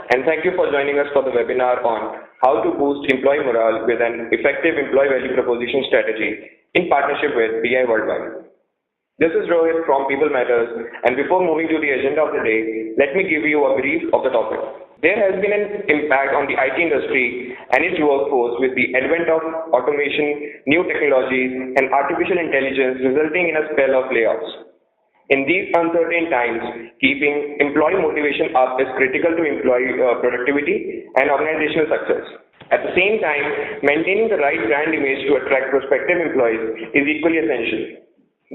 and thank you for joining us for the webinar on how to boost employee morale with an effective employee value proposition strategy in partnership with BI Worldwide. This is Rohit from People Matters, and before moving to the agenda of the day, let me give you a brief of the topic. There has been an impact on the IT industry and its workforce with the advent of automation, new technologies, and artificial intelligence resulting in a spell of layoffs. In these uncertain times, keeping employee motivation up is critical to employee productivity and organizational success. At the same time, maintaining the right brand image to attract prospective employees is equally essential.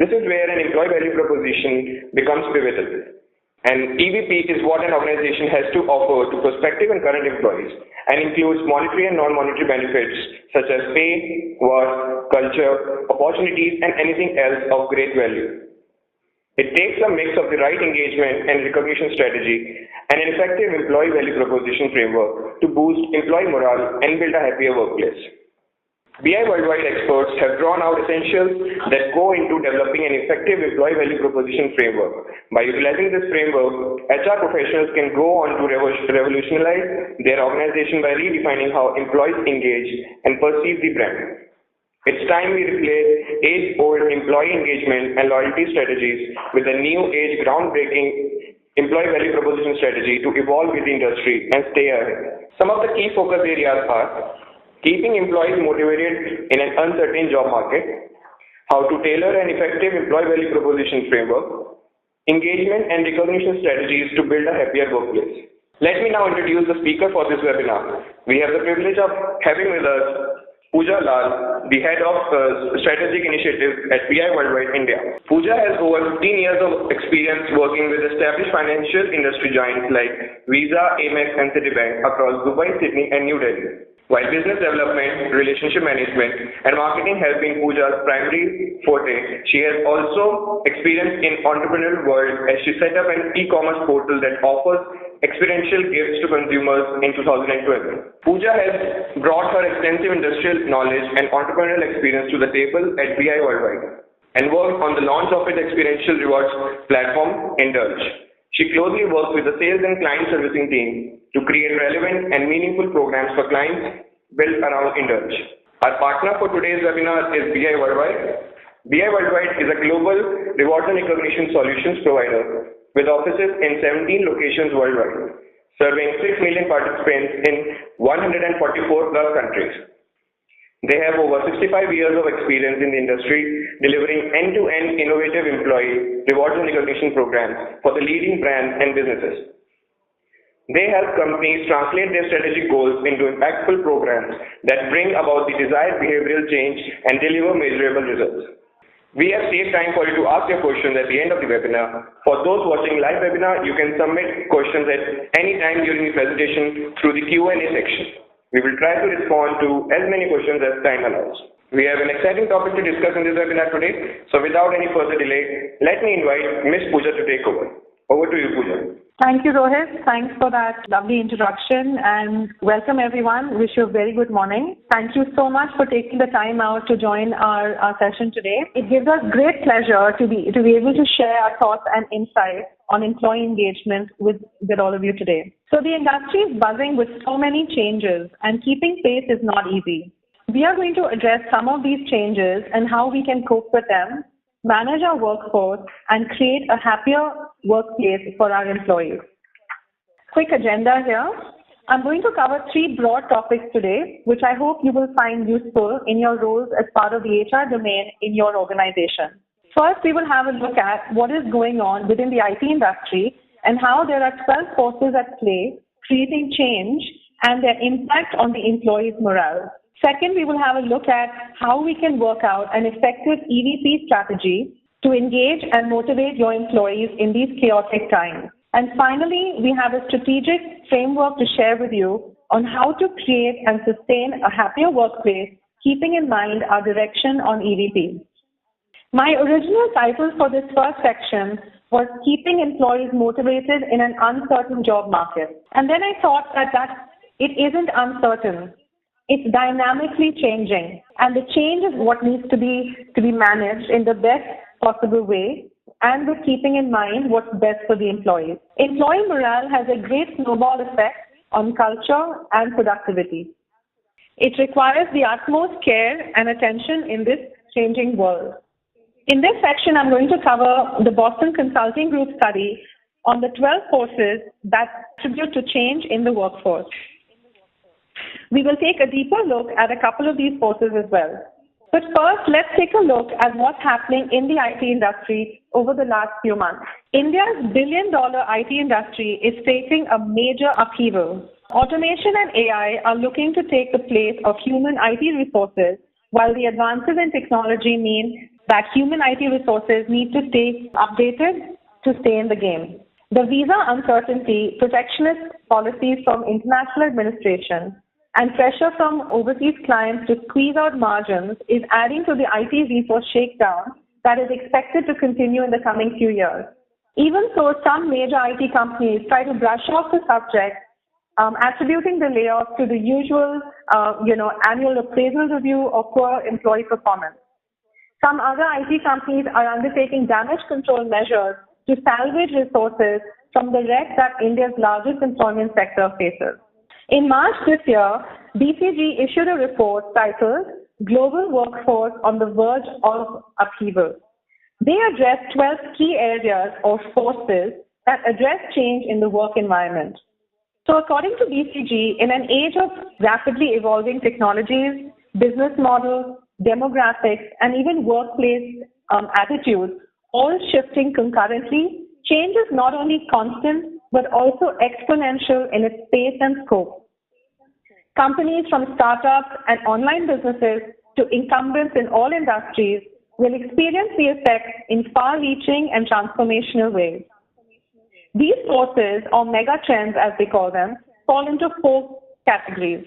This is where an employee value proposition becomes pivotal. An EVP is what an organization has to offer to prospective and current employees and includes monetary and non-monetary benefits such as pay, work, culture, opportunities, and anything else of great value. It takes a mix of the right engagement and recognition strategy and an effective employee value proposition framework to boost employee morale and build a happier workplace. BI Worldwide experts have drawn out essentials that go into developing an effective employee value proposition framework. By utilizing this framework, HR professionals can go on to revolutionize their organization by redefining how employees engage and perceive the brand. It's time we replace age-old employee engagement and loyalty strategies with a new-age groundbreaking employee value proposition strategy to evolve with the industry and stay ahead. Some of the key focus areas are keeping employees motivated in an uncertain job market, how to tailor an effective employee value proposition framework, engagement and recognition strategies to build a happier workplace. Let me now introduce the speaker for this webinar. We have the privilege of having with us Pooja Lal, the Head of Strategic Initiatives at BI Worldwide India. Pooja has over 15 years of experience working with established financial industry giants like Visa, Amex, and Citibank across Dubai, Sydney, and New Delhi. While business development, relationship management, and marketing have been Pooja's primary forte, she has also experience in entrepreneurial world as she set up an e-commerce portal that offers experiential gifts to consumers in 2012. Pooja has brought her extensive industrial knowledge and entrepreneurial experience to the table at BI Worldwide and worked on the launch of its experiential rewards platform, Indulge. She closely works with the sales and client servicing team to create relevant and meaningful programs for clients built around Indulge. Our partner for today's webinar is BI Worldwide. BI Worldwide is a global rewards and recognition solutions provider with offices in 17 locations worldwide, serving 6 million participants in 144 plus countries. They have over 65 years of experience in the industry, delivering end-to-end innovative employee rewards and recognition programs for the leading brands and businesses. They help companies translate their strategic goals into impactful programs that bring about the desired behavioral change and deliver measurable results. We have saved time for you to ask your questions at the end of the webinar. For those watching live webinar, you can submit questions at any time during the presentation through the Q&A section. We will try to respond to as many questions as time allows. We have an exciting topic to discuss in this webinar today, so without any further delay, let me invite Ms. Pooja to take over. Over to you, Pooja. Thank you, Rohit. Thanks for that lovely introduction and welcome everyone. Wish you a very good morning. Thank you so much for taking the time out to join our session today. It gives us great pleasure to be able to share our thoughts and insights on employee engagement with all of you today. So the industry is buzzing with so many changes and keeping pace is not easy. We are going to address some of these changes and how we can cope with them, manage our workforce, and create a happier workplace for our employees. Quick agenda here. I'm going to cover 3 broad topics today, which I hope you will find useful in your roles as part of the HR domain in your organization. First, we will have a look at what is going on within the IT industry and how there are 12 forces at play creating change and their impact on the employees' morale. Second, we will have a look at how we can work out an effective EVP strategy to engage and motivate your employees in these chaotic times. And finally, we have a strategic framework to share with you on how to create and sustain a happier workplace, keeping in mind our direction on EVP. My original title for this first section was Keeping Employees Motivated in an Uncertain Job Market. And then I thought that it isn't uncertain. It's dynamically changing, and the change is what needs to be managed in the best possible way and with keeping in mind what's best for the employees. Employee morale has a great snowball effect on culture and productivity. It requires the utmost care and attention in this changing world. In this section, I'm going to cover the Boston Consulting Group study on the 12 forces that contribute to change in the workforce. We will take a deeper look at a couple of these forces as well. But first, let's take a look at what's happening in the IT industry over the last few months. India's billion-dollar IT industry is facing a major upheaval. Automation and AI are looking to take the place of human IT resources, while the advances in technology mean that human IT resources need to stay updated to stay in the game. The visa uncertainty, protectionist policies from international administration, and pressure from overseas clients to squeeze out margins is adding to the IT resource shakedown that is expected to continue in the coming few years. Even so, some major IT companies try to brush off the subject, attributing the layoff to the usual, annual appraisal review or poor employee performance. Some other IT companies are undertaking damage control measures to salvage resources from the wreck that India's largest employment sector faces. In March this year, BCG issued a report titled Global Workforce on the Verge of Upheaval. They addressed 12 key areas or forces that address change in the work environment. So according to BCG, in an age of rapidly evolving technologies, business models, demographics, and even workplace attitudes, all shifting concurrently, change is not only constant, but also exponential in its pace and scope. Companies from startups and online businesses to incumbents in all industries will experience the effects in far-reaching and transformational ways. These forces, or mega trends as they call them, fall into 4 categories.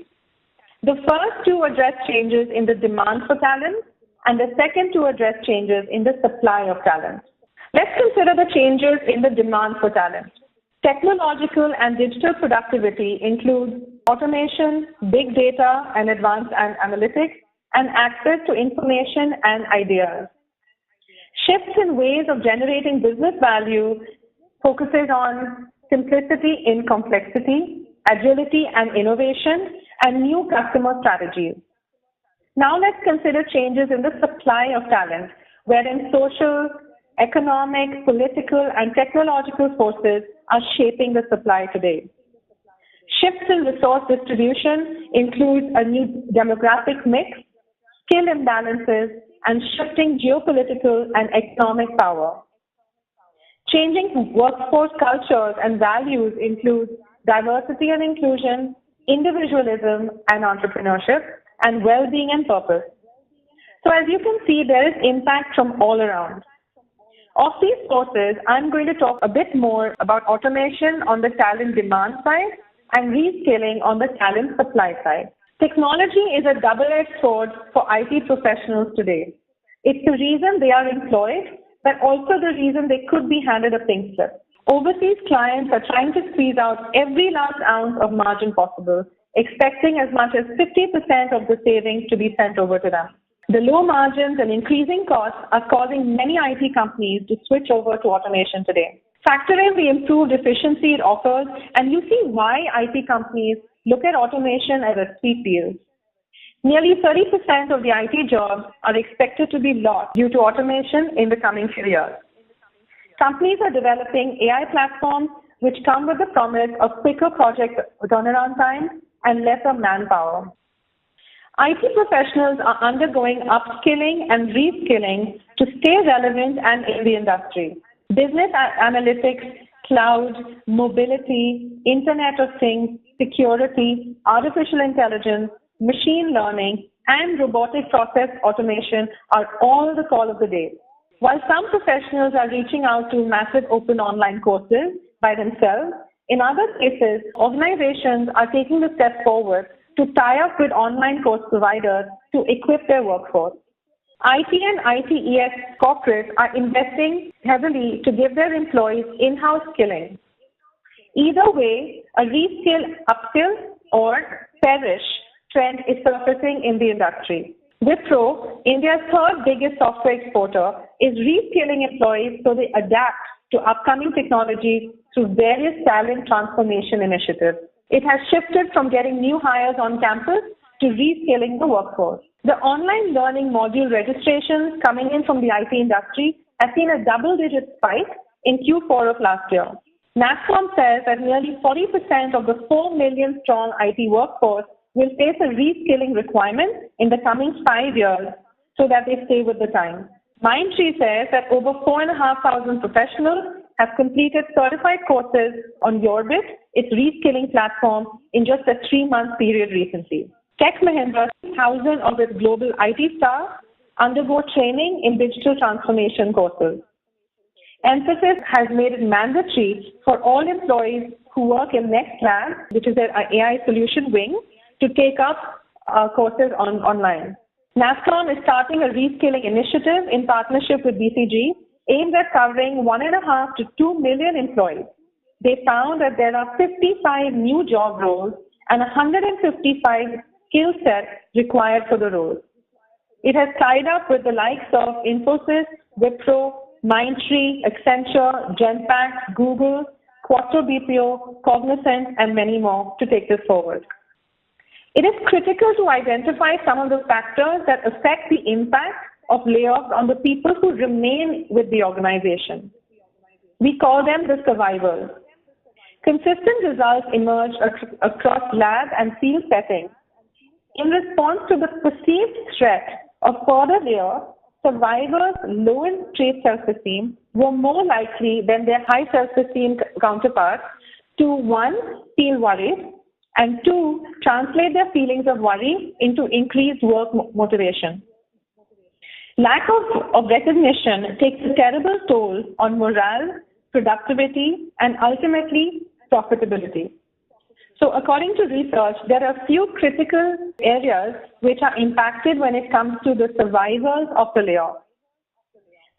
The first to address changes in the demand for talent, and the second to address changes in the supply of talent. Let's consider the changes in the demand for talent. Technological and digital productivity includes automation, big data, and advanced analytics, and access to information and ideas. Shifts in ways of generating business value focuses on simplicity in complexity, agility and innovation, and new customer strategies. Now let's consider changes in the supply of talent, wherein social, economic, political, and technological forces are shaping the supply today. Shifts in resource distribution include a new demographic mix, skill imbalances, and shifting geopolitical and economic power. Changing workforce cultures and values include diversity and inclusion, individualism and entrepreneurship, and well-being and purpose. So as you can see, there is impact from all around. Of these forces, I'm going to talk a bit more about automation on the talent demand side and reskilling on the talent supply side. Technology is a double-edged sword for IT professionals today. It's the reason they are employed, but also the reason they could be handed a pink slip. Overseas clients are trying to squeeze out every last ounce of margin possible, expecting as much as 50% of the savings to be sent over to them. The low margins and increasing costs are causing many IT companies to switch over to automation today. Factor in the improved efficiency it offers, and you see why IT companies look at automation as a sweet deal. Nearly 30% of the IT jobs are expected to be lost due to automation in the coming few years. Companies are developing AI platforms which come with the promise of quicker project turnaround time and lesser manpower. IT professionals are undergoing upskilling and reskilling to stay relevant and in the industry. Business analytics, cloud, mobility, Internet of Things, security, artificial intelligence, machine learning, and robotic process automation are all the call of the day. While some professionals are reaching out to massive open online courses by themselves, in other cases, organizations are taking the step forward to tie up with online course providers to equip their workforce. IT and ITES corporates are investing heavily to give their employees in-house skilling. Either way, a reskill, upskill, or perish trend is surfacing in the industry. Wipro, India's third biggest software exporter, is reskilling employees so they adapt to upcoming technologies through various talent transformation initiatives. It has shifted from getting new hires on campus to reskilling the workforce. The online learning module registrations coming in from the IT industry have seen a double-digit spike in Q4 of last year. NASSCOM says that nearly 40% of the 4 million strong IT workforce will face a reskilling requirement in the coming 5 years so that they stay with the time. Mindtree says that over 4,500 professionals have completed certified courses on Yorbit, its reskilling platform, in just a 3-month period recently. Tech Mahindra, 1,000 of its global IT staff undergo training in digital transformation courses. Emphasis has made it mandatory for all employees who work in Next Lab, which is their AI solution wing, to take up courses online. NASSCOM is starting a reskilling initiative in partnership with BCG aimed at covering 1.5 to 2 million employees. They found that there are 55 new job roles and 155 skill sets required for the roles. It has tied up with the likes of Infosys, Wipro, Mindtree, Accenture, Genpact, Google, Quattro BPO, Cognizant, and many more to take this forward. It is critical to identify some of the factors that affect the impact of layoffs on the people who remain with the organization. We call them the survivors. Consistent results emerge across lab and field settings. In response to the perceived threat of further layoffs, survivors low in trait self-esteem were more likely than their high self-esteem counterparts to 1, feel worried, and 2, translate their feelings of worry into increased work motivation. Lack of recognition takes a terrible toll on morale, productivity, and ultimately profitability. So according to research, there are a few critical areas which are impacted when it comes to the survivors of the layoff.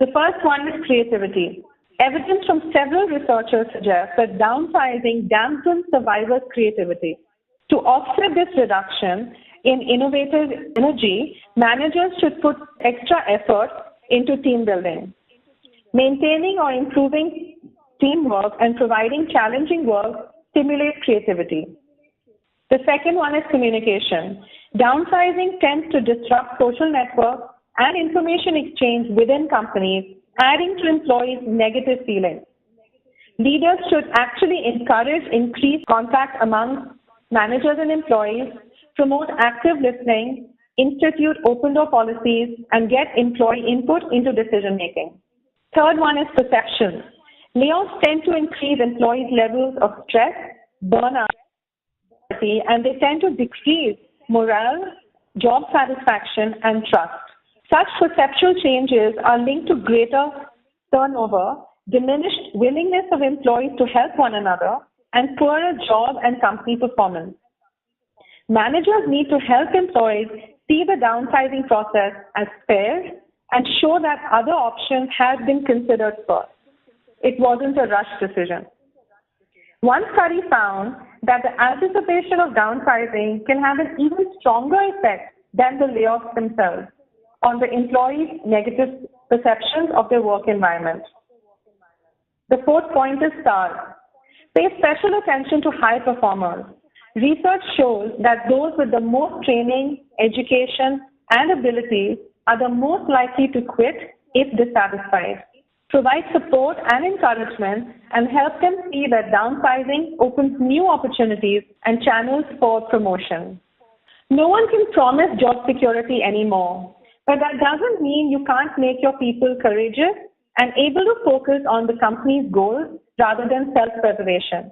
The first one is creativity. Evidence from several researchers suggests that downsizing dampens survivors' creativity. To offset this reduction in innovative energy, managers should put extra effort into team building. Maintaining or improving teamwork and providing challenging work stimulates creativity. The second one is communication. Downsizing tends to disrupt social networks and information exchange within companies, adding to employees' negative feelings. Leaders should actually encourage increased contact among managers and employees, promote active listening, institute open door policies, and get employee input into decision making. Third one is perception. Layoffs tend to increase employees' levels of stress, burnout, and they tend to decrease morale, job satisfaction, and trust. Such perceptual changes are linked to greater turnover, diminished willingness of employees to help one another, and poorer job and company performance. Managers need to help employees see the downsizing process as fair and show that other options have been considered first. It wasn't a rush decision. One study found that the anticipation of downsizing can have an even stronger effect than the layoffs themselves on the employees' negative perceptions of their work environment. The fourth point is STAR. Pay special attention to high performers. Research shows that those with the most training, education, and abilities are the most likely to quit if dissatisfied. Provide support and encouragement and help them see that downsizing opens new opportunities and channels for promotion. No one can promise job security anymore, but that doesn't mean you can't make your people courageous and able to focus on the company's goals rather than self-preservation.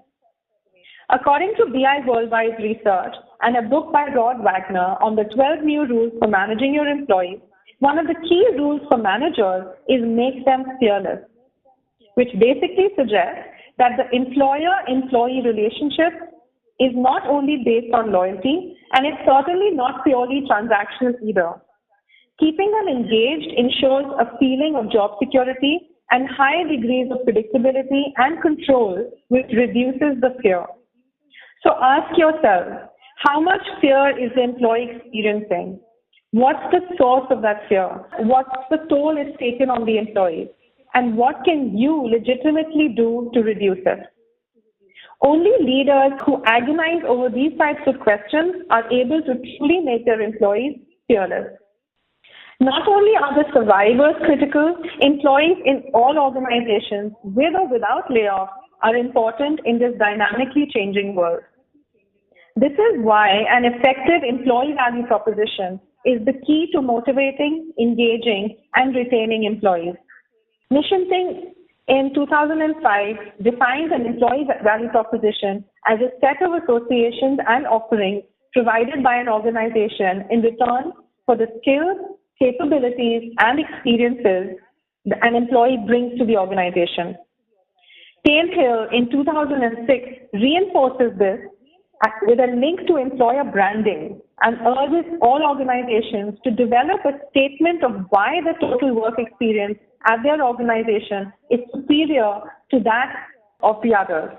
According to BI Worldwide research and a book by Rod Wagner on the 12 new rules for managing your employees, one of the key rules for managers is make them fearless, which basically suggests that the employer-employee relationship is not only based on loyalty, and it's certainly not purely transactional either. Keeping them engaged ensures a feeling of job security and high degrees of predictability and control, which reduces the fear. So ask yourself, how much fear is the employee experiencing? What's the source of that fear? What's the toll it's taken on the employees? And what can you legitimately do to reduce it? Only leaders who agonize over these types of questions are able to truly make their employees fearless. Not only are the survivors critical, employees in all organizations, with or without layoffs, are important in this dynamically changing world. This is why an effective employee value proposition is the key to motivating, engaging, and retaining employees. Mission Singh in 2005 defined an employee value proposition as a set of associations and offerings provided by an organization in return for the skills, capabilities, and experiences an employee brings to the organization. Hill in 2006 reinforces this with a link to employer branding and urges all organizations to develop a statement of why the total work experience at their organization is superior to that of the others.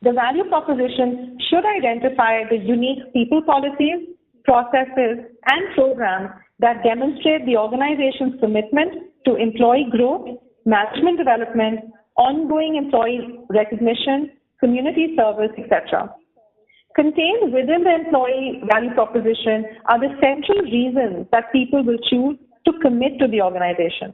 The value proposition should identify the unique people policies, processes, and programs that demonstrate the organization's commitment to employee growth, management development, ongoing employee recognition, community service, etc. Contained within the employee value proposition are the central reasons that people will choose to commit to the organization.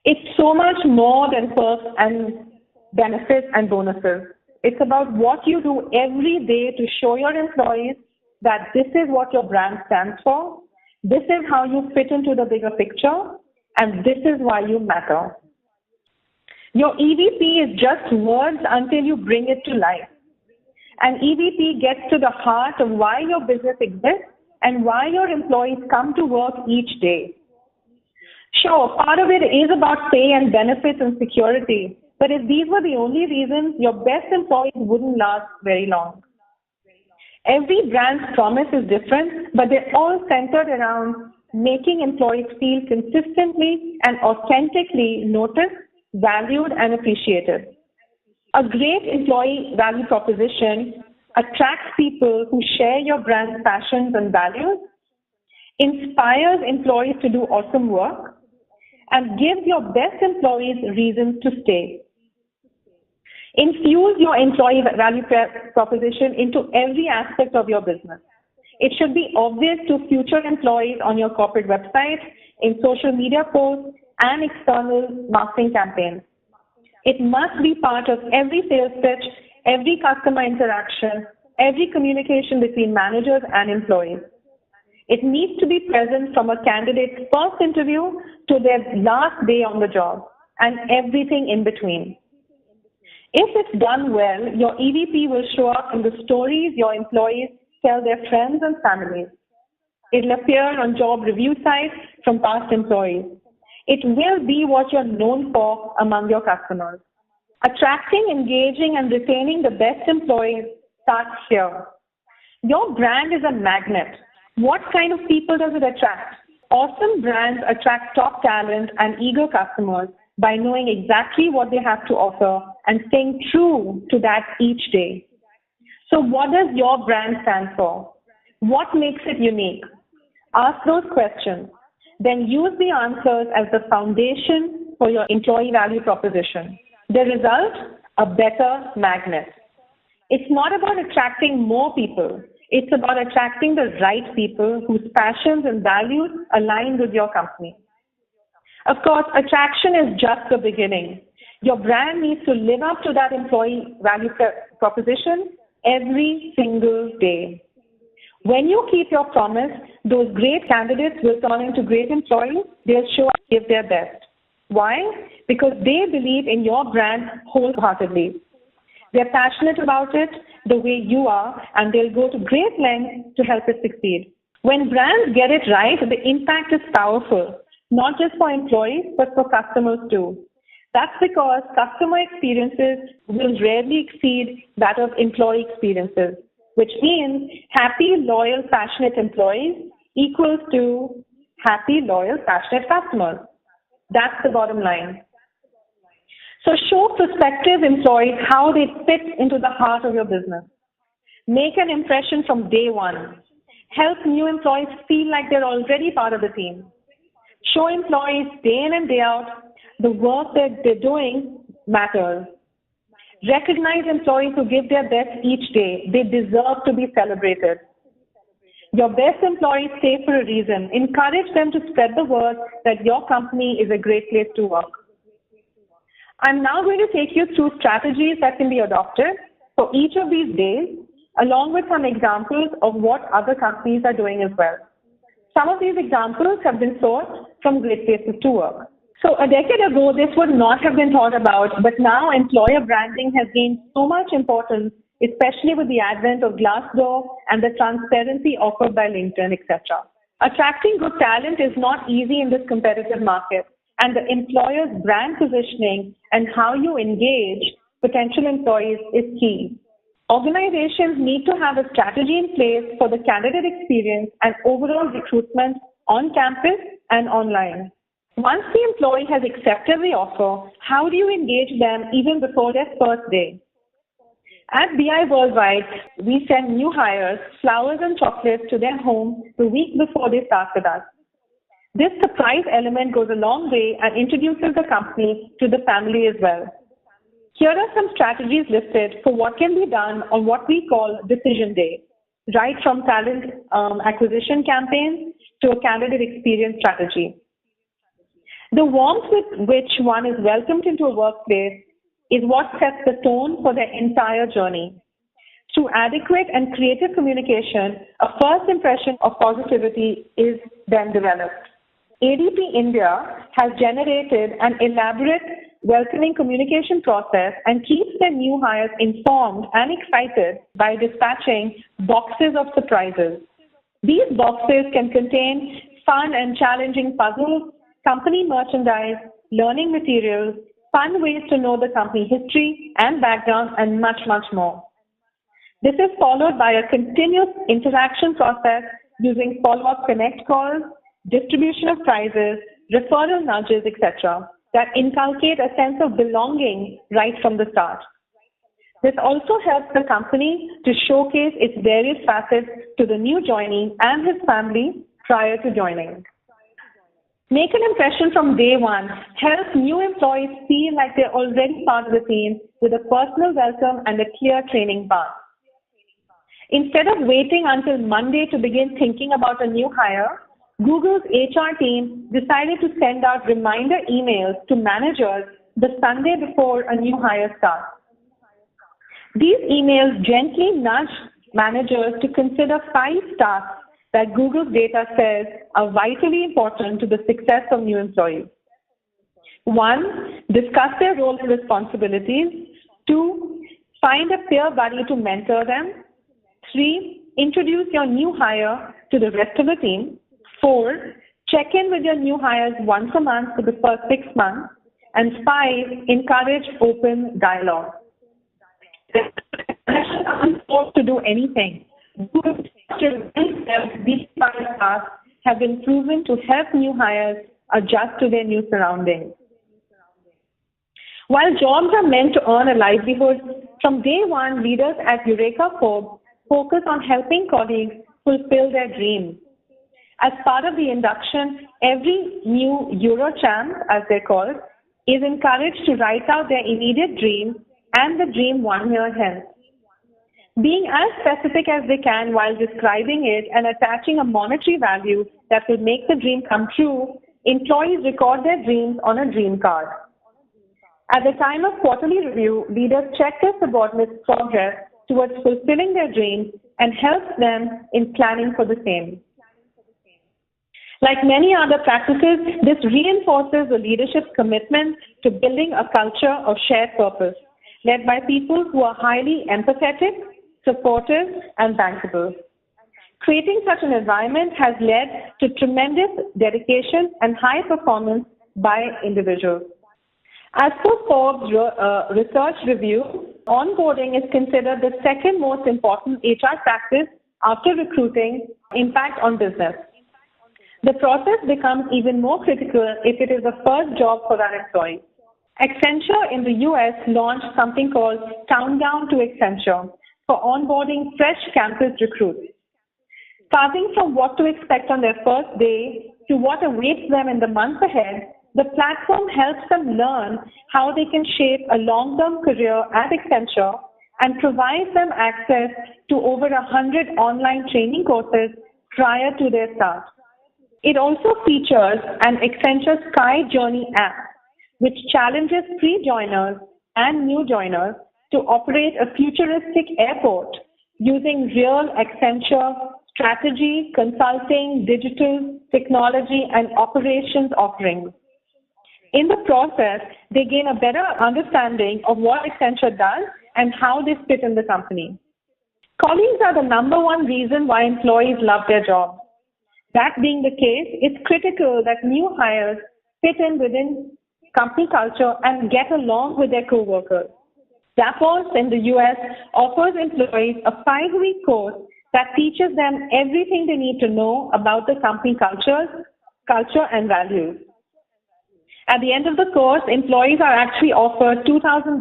It's so much more than perks and benefits and bonuses. It's about what you do every day to show your employees that this is what your brand stands for, this is how you fit into the bigger picture, and this is why you matter. Your EVP is just words until you bring it to life. An EVP gets to the heart of why your business exists and why your employees come to work each day. Sure, part of it is about pay and benefits and security, but if these were the only reasons, your best employees wouldn't last very long. Every brand's promise is different, but they're all centered around making employees feel consistently and authentically noticed, valued, and appreciated. A great employee value proposition attracts people who share your brand's passions and values, inspires employees to do awesome work, and gives your best employees reasons to stay. Infuse your employee value proposition into every aspect of your business. It should be obvious to future employees on your corporate website, in social media posts, and external marketing campaigns. It must be part of every sales pitch, every customer interaction, every communication between managers and employees. It needs to be present from a candidate's first interview to their last day on the job, and everything in between. If it's done well, your EVP will show up in the stories your employees tell their friends and families. It will appear on job review sites from past employees. It will be what you're known for among your customers. Attracting, engaging, and retaining the best employees starts here. Your brand is a magnet. What kind of people does it attract? Awesome brands attract top talent and eager customers by knowing exactly what they have to offer and staying true to that each day. So what does your brand stand for? What makes it unique? Ask those questions. Then use the answers as the foundation for your employee value proposition. The result, a better magnet. It's not about attracting more people. It's about attracting the right people whose passions and values align with your company. Of course, attraction is just the beginning. Your brand needs to live up to that employee value proposition every single day. When you keep your promise, those great candidates will turn into great employees. They'll show up and give their best. Why? Because they believe in your brand wholeheartedly. They're passionate about it the way you are, and they'll go to great lengths to help it succeed. When brands get it right, the impact is powerful, not just for employees, but for customers too. That's because customer experiences will rarely exceed that of employee experiences, which means happy, loyal, passionate employees equals to happy, loyal, passionate customers. That's the bottom line. So show prospective employees how they fit into the heart of your business. Make an impression from day one. Help new employees feel like they're already part of the team. Show employees day in and day out the work that they're doing matters. Recognize employees who give their best each day. They deserve to be celebrated. Your best employees stay for a reason. Encourage them to spread the word that your company is a great place to work. I'm now going to take you through strategies that can be adopted for each of these days, along with some examples of what other companies are doing as well. Some of these examples have been sourced from Great Places to Work. So a decade ago, this would not have been thought about, but now employer branding has gained so much importance, especially with the advent of Glassdoor and the transparency offered by LinkedIn, etc. Attracting good talent is not easy in this competitive market, and the employer's brand positioning and how you engage potential employees is key. Organizations need to have a strategy in place for the candidate experience and overall recruitment on campus and online. Once the employee has accepted the offer, how do you engage them even before their first day? At BI Worldwide, we send new hires flowers and chocolates to their home the week before they start with us. This surprise element goes a long way and introduces the company to the family as well. Here are some strategies listed for what can be done on what we call decision day, right from talent acquisition campaigns to a candidate experience strategy. The warmth with which one is welcomed into a workplace is what sets the tone for their entire journey. Through adequate and creative communication, a first impression of positivity is then developed. ADP India has generated an elaborate welcoming communication process and keeps their new hires informed and excited by dispatching boxes of surprises. These boxes can contain fun and challenging puzzles, company merchandise, learning materials, fun ways to know the company history and background, and much, much more. This is followed by a continuous interaction process using follow-up connect calls, distribution of prizes, referral nudges, etc., that inculcate a sense of belonging right from the start. This also helps the company to showcase its various facets to the new joinee and his family prior to joining. Make an impression from day one. Help new employees feel like they're already part of the team with a personal welcome and a clear training path. Instead of waiting until Monday to begin thinking about a new hire, Google's HR team decided to send out reminder emails to managers the Sunday before a new hire starts. These emails gently nudge managers to consider 5 tasks that Google's data says are vitally important to the success of new employees. 1, discuss their role and responsibilities. 2, find a peer buddy to mentor them. 3, introduce your new hire to the rest of the team. 4, check in with your new hires once a month for the first 6 months. And 5, encourage open dialogue. Aren't forced to do anything. These 5 tasks have been proven to help new hires adjust to their new surroundings. While jobs are meant to earn a livelihood, from day one, leaders at Eureka Forbes focus on helping colleagues fulfill their dreams. As part of the induction, every new Eurochamp, as they're called, is encouraged to write out their immediate dream and the dream 1 year hence. Being as specific as they can while describing it and attaching a monetary value that will make the dream come true, employees record their dreams on a dream card. At the time of quarterly review, leaders check their subordinates' progress towards fulfilling their dreams and helps them in planning for the same. Like many other practices, this reinforces the leadership's commitment to building a culture of shared purpose, led by people who are highly empathetic, supportive, and bankable. Creating such an environment has led to tremendous dedication and high performance by individuals. As per Forbes research review, onboarding is considered the second most important HR practice after recruiting impact on business. The process becomes even more critical if it is the first job for an employee. Accenture in the US launched something called Countdown to Accenture for onboarding fresh campus recruits. Starting from what to expect on their first day to what awaits them in the months ahead, The platform helps them learn how they can shape a long-term career at Accenture and provides them access to over 100 online training courses prior to their start. It also features an Accenture Sky Journey app, which challenges pre-joiners and new joiners to operate a futuristic airport using real Accenture strategy, consulting, digital, technology, and operations offerings. In the process, they gain a better understanding of what Accenture does and how they fit in the company. Colleagues are the number one reason why employees love their job. That being the case, it's critical that new hires fit in within company culture and get along with their co-workers. Zappos in the US offers employees a 5-week course that teaches them everything they need to know about the company culture and values. At the end of the course, employees are actually offered $2,000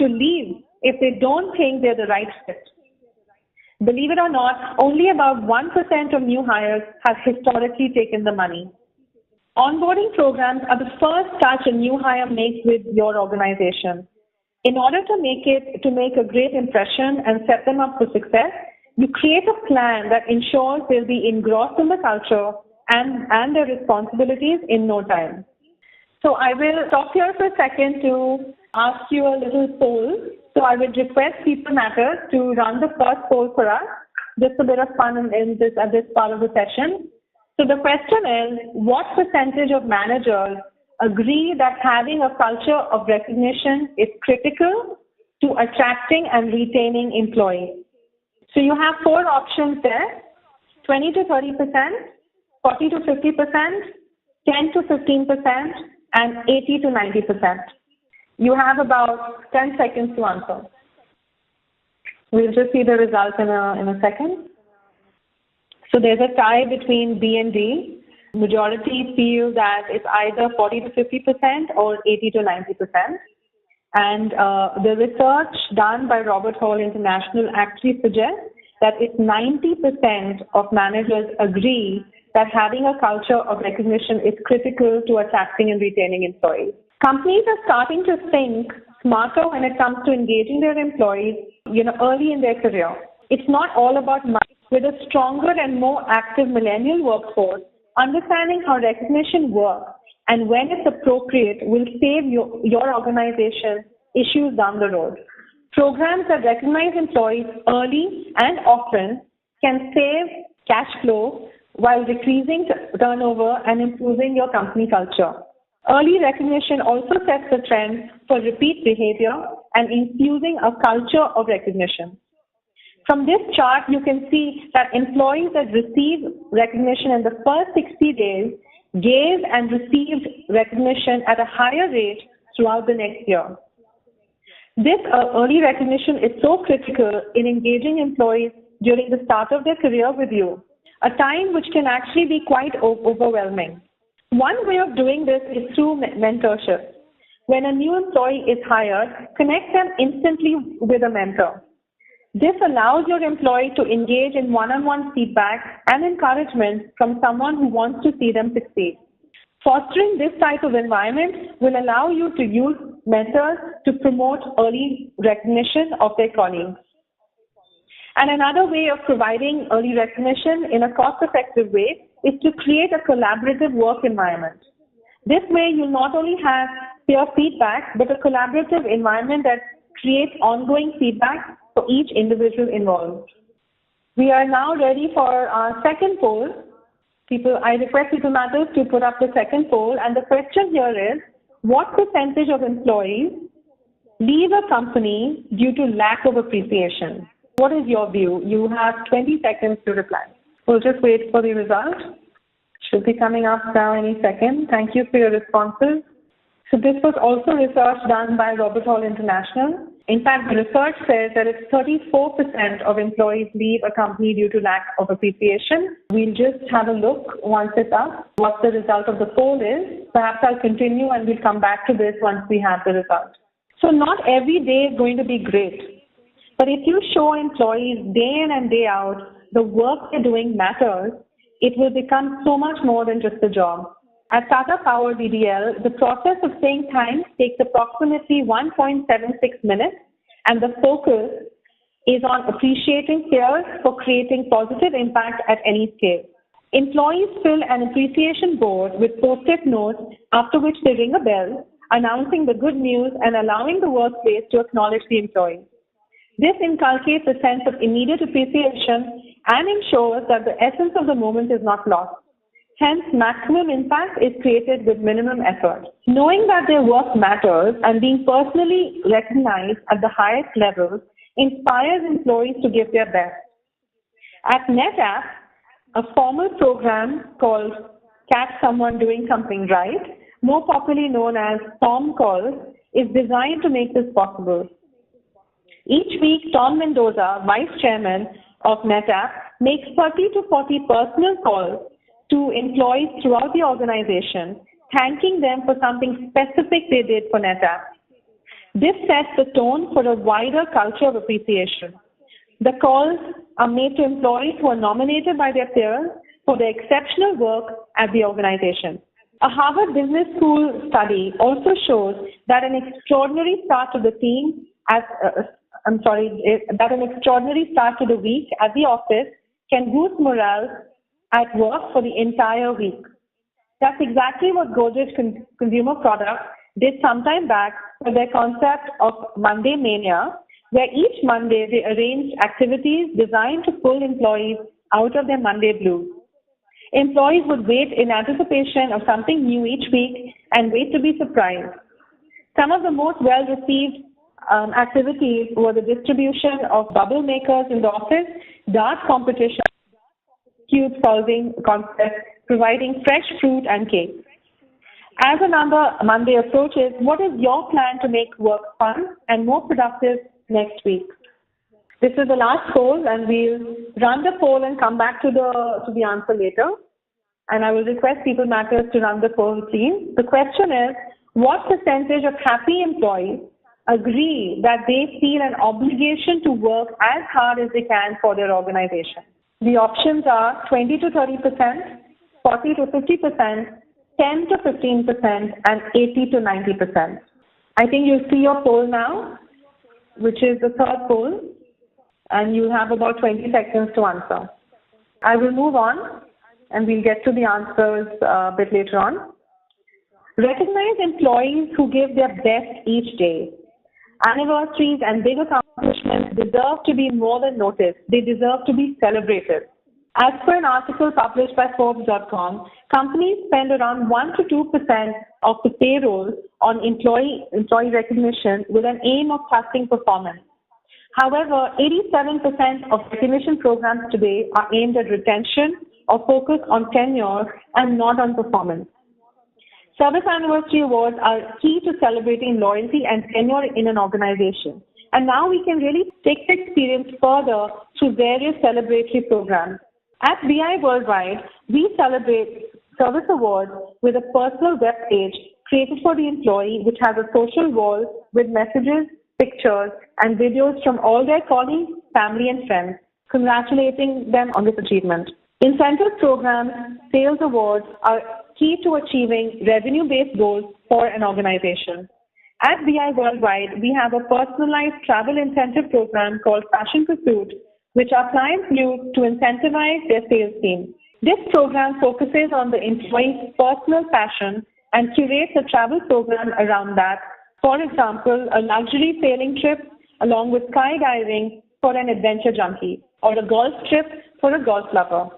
to leave if they don't think they're the right fit. Believe it or not, only about 1% of new hires have historically taken the money. Onboarding programs are the first touch a new hire makes with your organization. In order to make a great impression and set them up for success, you create a plan that ensures they'll be engrossed in the culture and their responsibilities in no time. So I will stop here for a second to ask you a little poll. So I would request People Matters to run the first poll for us. Just a bit of fun at this part of the session. So the question is, what percentage of managers agree that having a culture of recognition is critical to attracting and retaining employees? So you have 4 options there: 20 to 30%, 40 to 50%, 10 to 15%, and 80 to 90%. You have about 10 seconds to answer. We'll just see the results in a second. So there's a tie between B and D. Majority feel that it's either 40 to 50% or 80 to 90%. And the research done by Robert Hall International actually suggests that it's 90% of managers agree that having a culture of recognition is critical to attracting and retaining employees. Companies are starting to think smarter when it comes to engaging their employees, early in their career. It's not all about money. With a stronger and more active millennial workforce, understanding how recognition works and when it's appropriate will save your organization issues down the road. Programs that recognize employees early and often can save cash flow while decreasing turnover and improving your company culture. Early recognition also sets the trend for repeat behavior and infusing a culture of recognition. From this chart, you can see that employees that received recognition in the first 60 days gave and received recognition at a higher rate throughout the next year. This early recognition is so critical in engaging employees during the start of their career with you, a time which can actually be quite overwhelming. One way of doing this is through mentorship. When a new employee is hired, connect them instantly with a mentor. This allows your employee to engage in one-on-one feedback and encouragement from someone who wants to see them succeed. Fostering this type of environment will allow you to use mentors to promote early recognition of their colleagues. And another way of providing early recognition in a cost-effective way is to create a collaborative work environment. This way, you'll not only have peer feedback, but a collaborative environment that creates ongoing feedback for each individual involved. We are now ready for our second poll. I request People Matters to put up the second poll, and the question here is, what percentage of employees leave a company due to lack of appreciation? What is your view? You have 20 seconds to reply. We'll just wait for the result. Should be coming up now any second. Thank you for your responses. So this was also research done by Robert Hall International. In fact, the research says that it's 34% of employees leave a company due to lack of appreciation. We'll just have a look once it's up, what the result of the poll is. Perhaps I'll continue and we'll come back to this once we have the result. So not every day is going to be great. But if you show employees day in and day out the work they're doing matters, it will become so much more than just a job. At Tata Power DDL, the process of saying thanks takes approximately 1.76 minutes, and the focus is on appreciating peers for creating positive impact at any scale. Employees fill an appreciation board with post-it notes, after which they ring a bell, announcing the good news and allowing the workplace to acknowledge the employee. This inculcates a sense of immediate appreciation and ensures that the essence of the moment is not lost. Hence, maximum impact is created with minimum effort. Knowing that their work matters and being personally recognized at the highest levels inspires employees to give their best. At NetApp, a formal program called Catch Someone Doing Something Right, more popularly known as Tom Calls, is designed to make this possible. Each week, Tom Mendoza, Vice Chairman of NetApp, makes 30 to 40 personal calls to employees throughout the organization, thanking them for something specific they did for NetApp. This sets the tone for a wider culture of appreciation. The calls are made to employees who are nominated by their peers for their exceptional work at the organization. A Harvard Business School study also shows that an extraordinary start to the week at the office can boost morale at work for the entire week. That's exactly what Godrej Consumer Products did some time back with their concept of Monday Mania, where each Monday they arranged activities designed to pull employees out of their Monday blues. Employees would wait in anticipation of something new each week and wait to be surprised. Some of the most well-received activities were the distribution of bubble makers in the office, dart competition, cube solving contests, providing fresh fruit and cake. As another Monday approaches, what is your plan to make work fun and more productive next week? This is the last poll, and we'll run the poll and come back to the answer later. And I will request People Matters to run the poll, please. The question is, what percentage of happy employees agree that they feel an obligation to work as hard as they can for their organization? The options are 20 to 30%, 40 to 50%, 10 to 15%, and 80 to 90%. I think you'll see your poll now, which is the third poll, and you'll have about 20 seconds to answer. I will move on, and we'll get to the answers a bit later on. Recognize employees who give their best each day. Anniversaries and big accomplishments deserve to be more than noticed. They deserve to be celebrated. As per an article published by Forbes.com, companies spend around 1 to 2% of the payroll on employee recognition with an aim of trusting performance. However, 87% of recognition programs today are aimed at retention or focus on tenure and not on performance. Service anniversary awards are key to celebrating loyalty and tenure in an organization. And now we can really take the experience further through various celebratory programs. At BI Worldwide, we celebrate service awards with a personal web page created for the employee, which has a social wall with messages, pictures, and videos from all their colleagues, family, and friends, congratulating them on this achievement. Incentive programs, sales awards are key to achieving revenue-based goals for an organization. At BI Worldwide, we have a personalized travel incentive program called Fashion Pursuit, which our clients use to incentivize their sales team. This program focuses on the employee's personal passion and curates a travel program around that. For example, a luxury sailing trip along with skydiving for an adventure junkie, or a golf trip for a golf lover.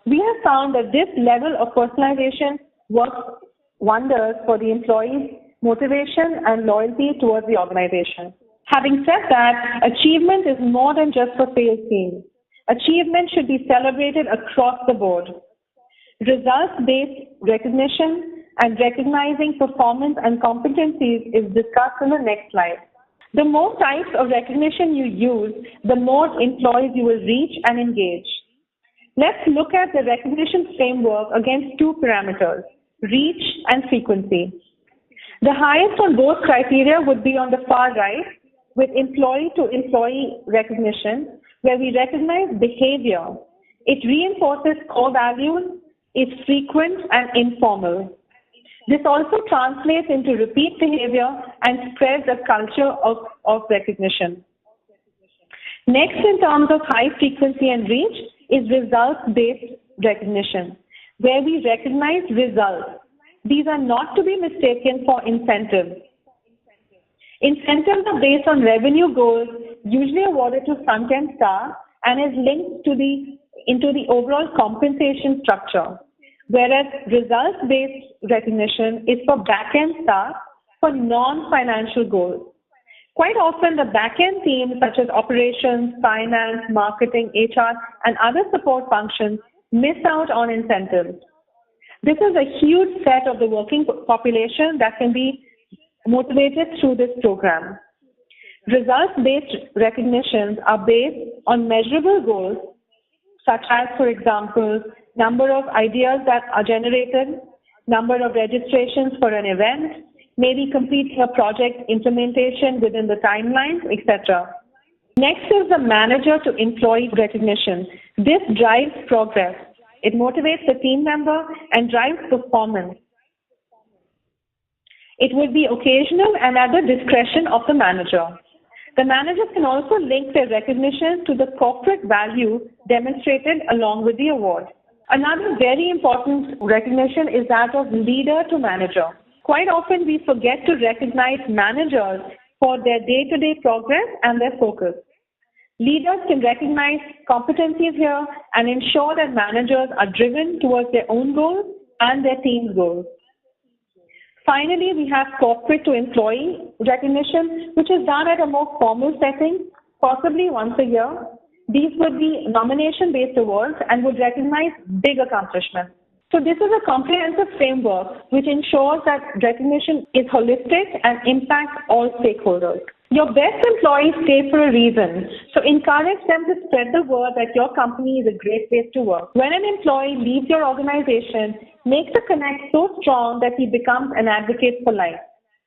We have found that this level of personalization works wonders for the employee's motivation and loyalty towards the organization. Having said that, achievement is more than just for sales teams. Achievement should be celebrated across the board. Results-based recognition and recognizing performance and competencies is discussed in the next slide. The more types of recognition you use, the more employees you will reach and engage. Let's look at the recognition framework against two parameters, reach and frequency. The highest on both criteria would be on the far right, with employee-to-employee recognition, where we recognize behavior. It reinforces core values, is frequent and informal. This also translates into repeat behavior and spreads a culture of recognition. Next, in terms of high frequency and reach, is results-based recognition, where we recognize results. These are not to be mistaken for incentives. Incentives are based on revenue goals, usually awarded to front-end staff, and is linked into the overall compensation structure, whereas results-based recognition is for back-end staff for non-financial goals. Quite often, the back-end teams such as operations, finance, marketing, HR, and other support functions miss out on incentives. This is a huge set of the working population that can be motivated through this program. Results-based recognitions are based on measurable goals, such as, for example, number of ideas that are generated, number of registrations for an event, maybe completing a project implementation within the timelines, etc. Next is the manager to employee recognition. This drives progress. It motivates the team member and drives performance. It would be occasional and at the discretion of the manager. The manager can also link their recognition to the corporate value demonstrated along with the award. Another very important recognition is that of leader to manager. Quite often we forget to recognize managers for their day-to-day progress and their focus. Leaders can recognize competencies here and ensure that managers are driven towards their own goals and their team's goals. Finally, we have corporate to employee recognition, which is done at a more formal setting, possibly once a year. These would be nomination-based awards and would recognize big accomplishments. So this is a comprehensive framework which ensures that recognition is holistic and impacts all stakeholders. Your best employees stay for a reason, so encourage them to spread the word that your company is a great place to work. When an employee leaves your organization, make the connect so strong that he becomes an advocate for life.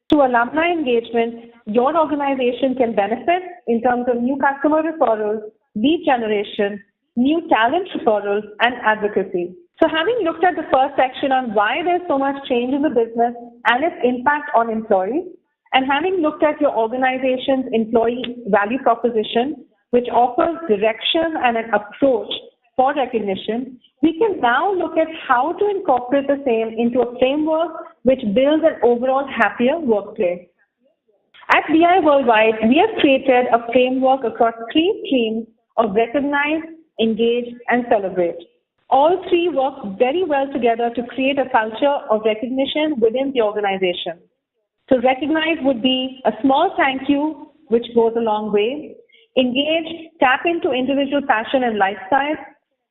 Through alumni engagement, your organization can benefit in terms of new customer referrals, lead generation, new talent referrals, and advocacy. So having looked at the first section on why there's so much change in the business and its impact on employees, and having looked at your organization's employee value proposition, which offers direction and an approach for recognition, we can now look at how to incorporate the same into a framework which builds an overall happier workplace. At BI Worldwide, we have created a framework across 3 streams of recognize, engage, and celebrate. All 3 work very well together to create a culture of recognition within the organization. So recognize would be a small thank you, which goes a long way. Engage, tap into individual passion and lifestyle.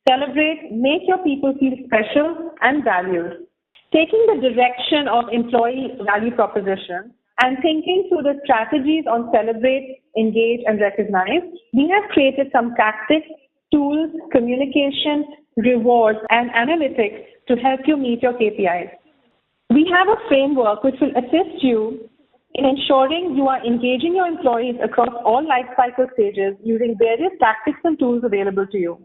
Celebrate, make your people feel special and valued. Taking the direction of employee value proposition and thinking through the strategies on celebrate, engage, and recognize, we have created some tactics, tools, communication, rewards, and analytics to help you meet your KPIs. We have a framework which will assist you in ensuring you are engaging your employees across all life cycle stages using various tactics and tools available to you.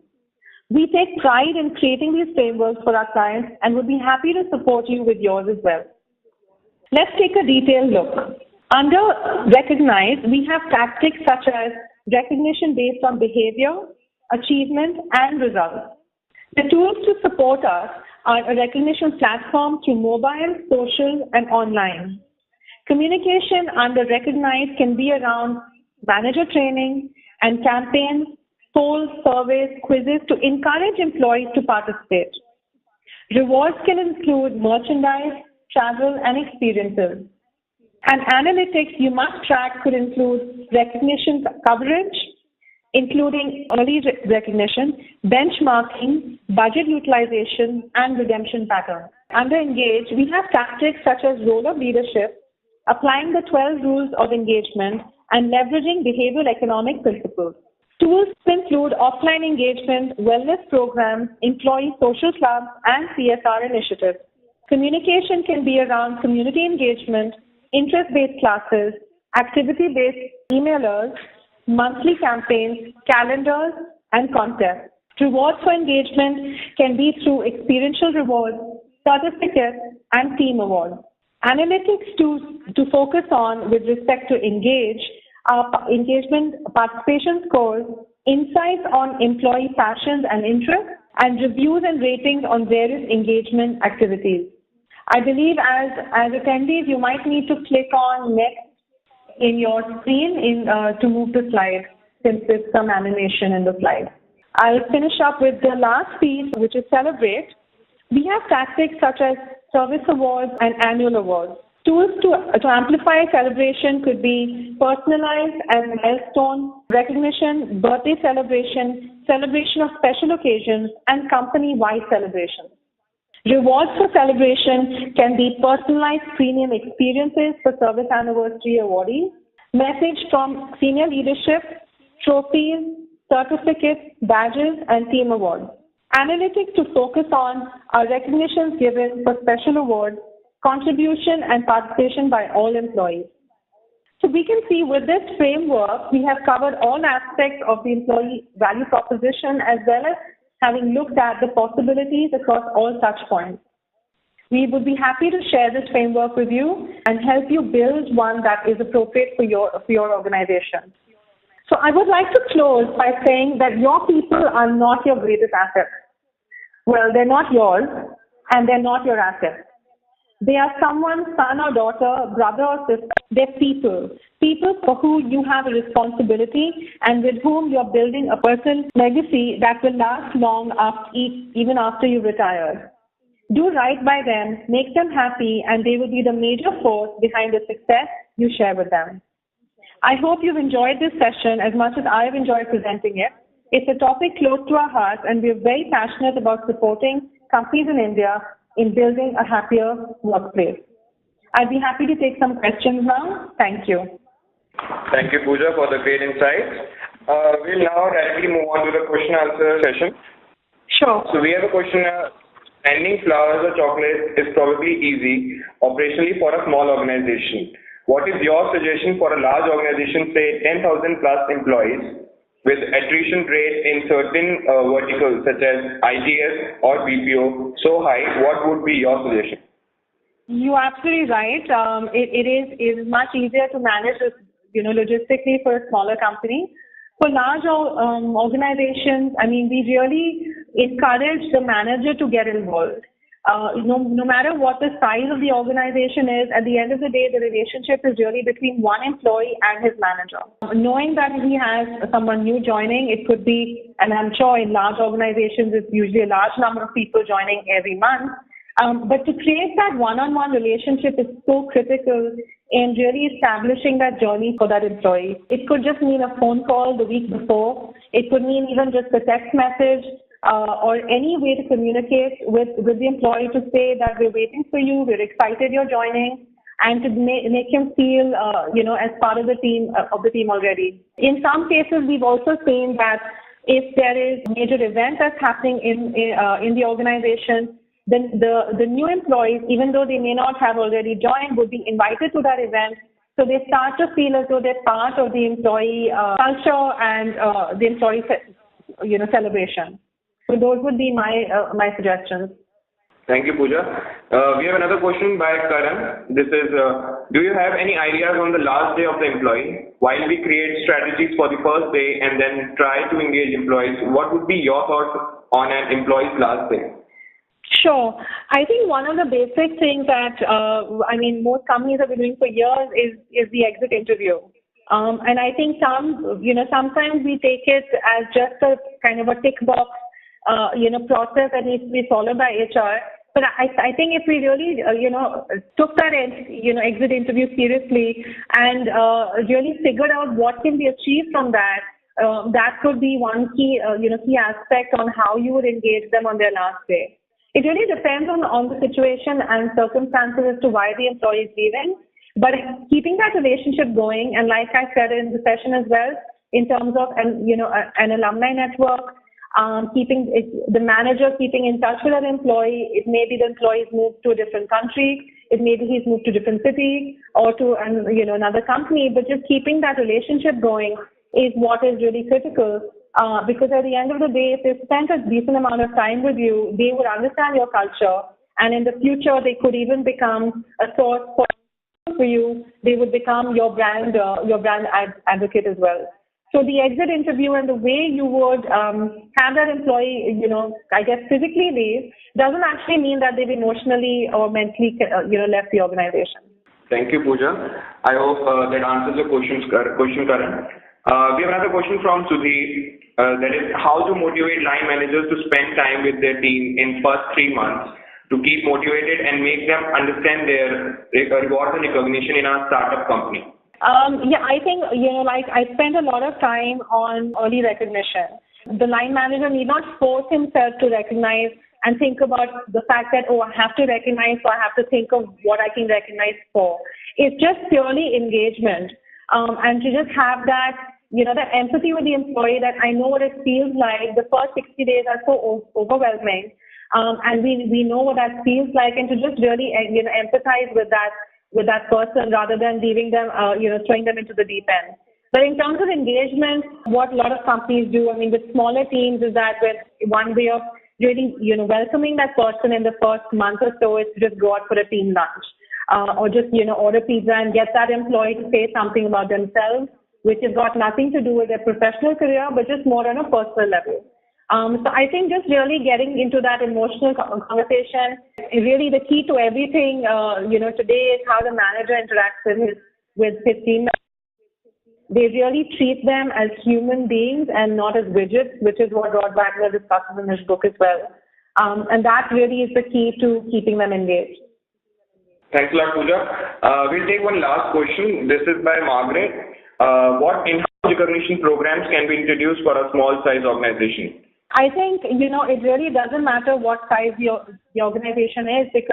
We take pride in creating these frameworks for our clients and would be happy to support you with yours as well. Let's take a detailed look. Under recognize, we have tactics such as recognition based on behavior, achievement, and results. The tools to support us are a recognition platform through mobile, social, and online. Communication under recognize can be around manager training and campaigns, polls, surveys, quizzes to encourage employees to participate. Rewards can include merchandise, travel, and experiences. And analytics you must track could include recognition coverage, including early recognition, benchmarking, budget utilization, and redemption patterns. Under engage, we have tactics such as role of leadership, applying the 12 rules of engagement, and leveraging behavioral economic principles. Tools include offline engagement, wellness programs, employee social clubs, and CSR initiatives. Communication can be around community engagement, interest-based classes, activity-based emailers, monthly campaigns, calendars, and contests. Rewards for engagement can be through experiential rewards, certificates, and team awards. Analytics to focus on with respect to engagement, participation scores, insights on employee passions and interests, and reviews and ratings on various engagement activities. I believe as attendees, you might need to click on next in your screen to move the slide, since there's some animation in the slide. I'll finish up with the last piece, which is celebrate. We have tactics such as service awards and annual awards. Tools to amplify celebration could be personalized as milestone recognition, birthday celebration, celebration of special occasions, and company-wide celebrations. Rewards for celebration can be personalized premium experiences for service anniversary awardees, message from senior leadership, trophies, certificates, badges, and team awards. Analytics to focus on are recognitions given for special awards, contribution, and participation by all employees. So we can see with this framework, we have covered all aspects of the employee value proposition, as well as having looked at the possibilities across all touch points. We would be happy to share this framework with you and help you build one that is appropriate for your organization. So I would like to close by saying that your people are not your greatest asset. Well, they're not yours, and they're not your asset. They are someone's son or daughter, brother or sister. They're people for whom you have a responsibility and with whom you're building a personal legacy that will last long even after you retire. Do right by them, make them happy, and they will be the major force behind the success you share with them. I hope you've enjoyed this session as much as I've enjoyed presenting it. It's a topic close to our hearts, and we're very passionate about supporting companies in India in building a happier workplace. I'd be happy to take some questions now. Thank you. Thank you, Pooja, for the great insights. We'll now directly move on to the question answer session. Sure. So we have a question. Sending flowers or chocolates is probably easy operationally for a small organization. What is your suggestion for a large organization, say 10,000 plus employees, with attrition rate in certain verticals such as ITS or BPO so high? What would be your suggestion? You're absolutely right. It is much easier to manage this, logistically for a smaller company. For large organizations, we really encourage the manager to get involved. No matter what the size of the organization is, at the end of the day, the relationship is really between one employee and his manager. Knowing that he has someone new joining, it could be, and I'm sure in large organizations, it's usually a large number of people joining every month. But to create that one-on-one relationship is so critical in really establishing that journey for that employee. It could just mean a phone call the week before. It could mean even just a text message or any way to communicate with the employee to say that we're waiting for you, we're excited you're joining, and to make him feel, as part of the team already. In some cases, we've also seen that if there is a major event that's happening in the organization, then the new employees, even though they may not have already joined, would be invited to that event. So they start to feel as though they're part of the employee culture and the employee celebration. So those would be my suggestions. Thank you, Pooja. We have another question by Karan. This is, do you have any ideas on the last day of the employee? While we create strategies for the first day and then try to engage employees, what would be your thoughts on an employee's last day? Sure. I think one of the basic things that, most companies have been doing for years is the exit interview. And I think sometimes we take it as just a kind of a tick box, process that needs to be followed by HR. But I think if we really, took that, exit interview seriously and really figured out what can be achieved from that, that could be one key aspect on how you would engage them on their last day. It really depends on the situation and circumstances as to why the employee is leaving. But keeping that relationship going, and like I said in the session as well, in terms of an alumni network, the manager keeping in touch with that employee. It may be the employee's moved to a different country. It may be he's moved to a different city or to another company. But just keeping that relationship going is what is really critical. Because at the end of the day, if they spent a decent amount of time with you, they would understand your culture and in the future they could even become a source for you. They would become your brand advocate as well. So the exit interview and the way you would have that employee, I guess physically leave, doesn't actually mean that they've emotionally or mentally, left the organization. Thank you, Pooja. I hope that answers the question, Karan. We have another question from Sudhi. That is, how to motivate line managers to spend time with their team in first 3 months to keep motivated and make them understand their rewards and recognition in our startup company? I think, I spend a lot of time on early recognition. The line manager need not force himself to recognize and think about the fact that, I have to recognize, so I have to think of what I can recognize for. It's just purely engagement. And to just have that, the empathy with the employee, that I know what it feels like. The first 60 days are so overwhelming. And we know what that feels like, and to just really, empathize with that person rather than leaving them, throwing them into the deep end. But in terms of engagement, what a lot of companies do, with smaller teams, is that one way of really, welcoming that person in the first month or so is to just go out for a team lunch, or just, order pizza and get that employee to say something about themselves, which has got nothing to do with their professional career, but just more on a personal level. So I think just really getting into that emotional conversation is really the key to everything. Today is how the manager interacts with his team. They really treat them as human beings and not as widgets, which is what Rod Wagner discusses in his book as well. And that really is the key to keeping them engaged. Thanks a lot, Pooja. We'll take one last question. This is by Margaret. What in-house recognition programs can be introduced for a small size organization? I think, it really doesn't matter what size the organization is, because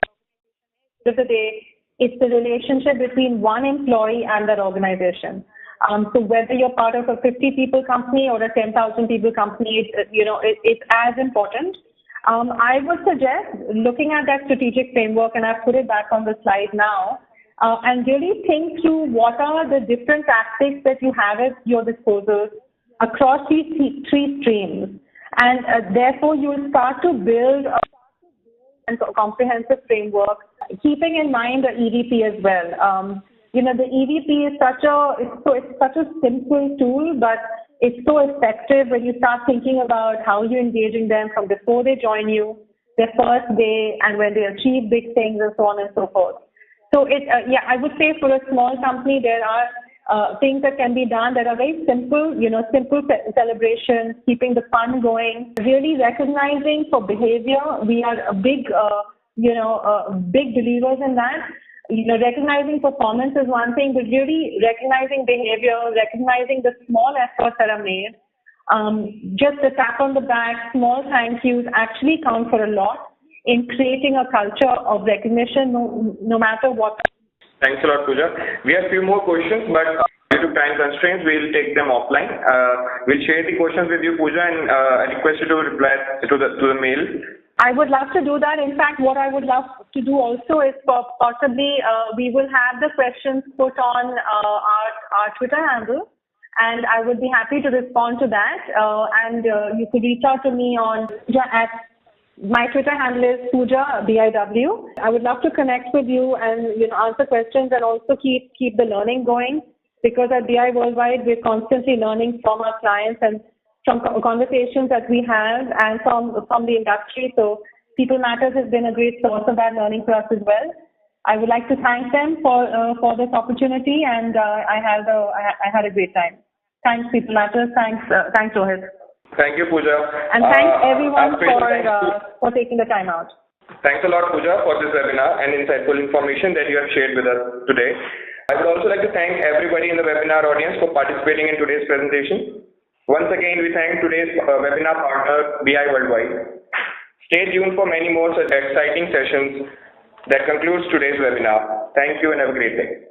at the end of the day, it's the relationship between one employee and that organization. So whether you're part of a 50-people company or a 10,000-people company, it's as important. I would suggest looking at that strategic framework, and I've put it back on the slide now, and really think through what are the different tactics that you have at your disposal across these three streams. And therefore, you will start to build a comprehensive framework, keeping in mind the EVP as well. The EVP is such a simple tool, but it's so effective when you start thinking about how you're engaging them from before they join you, their first day, and when they achieve big things, and so on and so forth. So I would say for a small company, there are things that can be done that are very simple, simple celebrations, keeping the fun going, really recognizing for behavior. We are big believers in that. Recognizing performance is one thing, but really recognizing behavior, recognizing the small efforts that are made, just a tap on the back, small thank yous actually count for a lot in creating a culture of recognition, no matter what. Thanks a lot, Pooja. We have a few more questions, but due to time constraints, we'll take them offline. We'll share the questions with you, Pooja, and I request you to reply to the mail. I would love to do that. In fact, what I would love to do also is possibly we will have the questions put on our Twitter handle, and I would be happy to respond to that. And you could reach out to me on my Twitter handle is Pooja BIW. I would love to connect with you and answer questions, and also keep the learning going, because at BI Worldwide we're constantly learning from our clients and from conversations that we have and from the industry. So People Matters has been a great source of that learning for us as well. I would like to thank them for this opportunity, and I had a great time. Thanks, People Matters. Thanks, Rohit. Thank you, Pooja. And thanks everyone for taking the time out. Thanks a lot, Pooja, for this webinar and insightful information that you have shared with us today. I would also like to thank everybody in the webinar audience for participating in today's presentation. Once again, we thank today's webinar partner, BI Worldwide. Stay tuned for many more such exciting sessions. That concludes today's webinar. Thank you and have a great day.